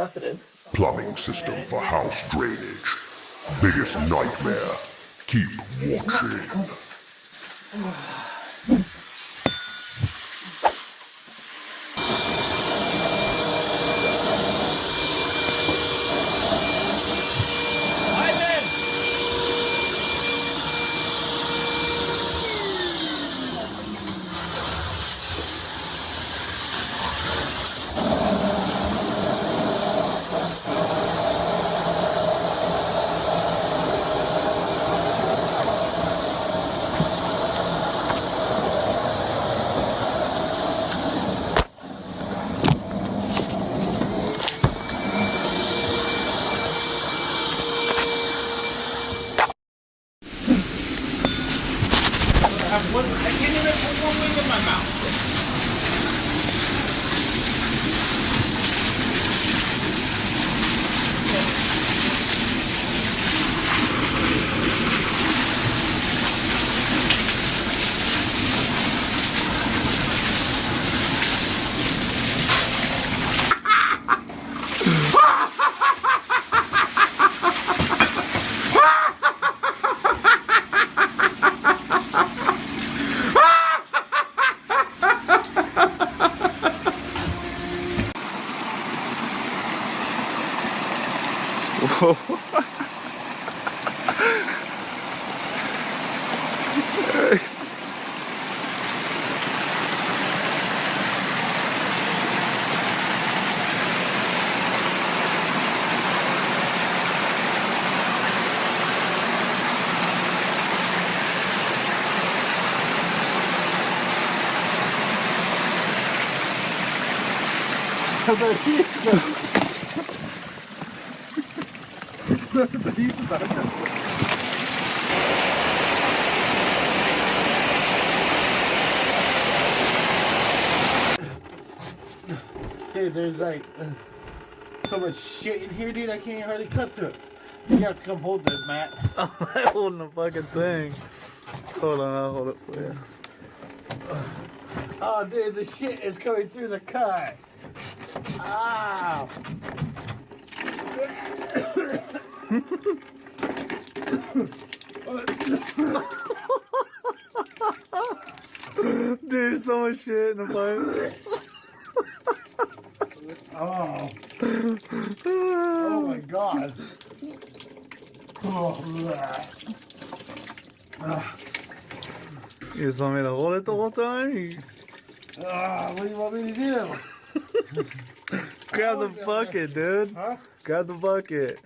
buffeted. Plumbing system for house drainage. Biggest nightmare. Keep watching. I can't even put one wing in my mouth. Whoa. That's the piece of that. Dude, there's like so much shit in here, dude. I can't hardly cut through it. You have to come hold this, Matt. I'm not holding the fucking thing. Hold on, I'll hold it for you. Oh, dude, the shit is coming through the cut. Ah. Dude, so much shit in the pipe. Oh. Oh my god. Oh, You just want me to hold it the whole time? what do you want me to do? Grab the bucket, dude. Huh? Grab the bucket.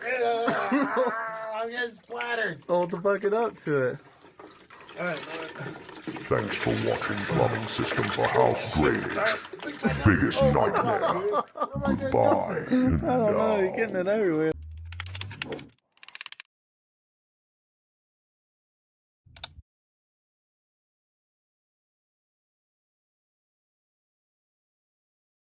I'm getting splattered. Hold the bucket up to it. Alright. Thanks for watching Plumbing System for House Drainage. Biggest nightmare. Goodbye. I don't know, you're getting it everywhere.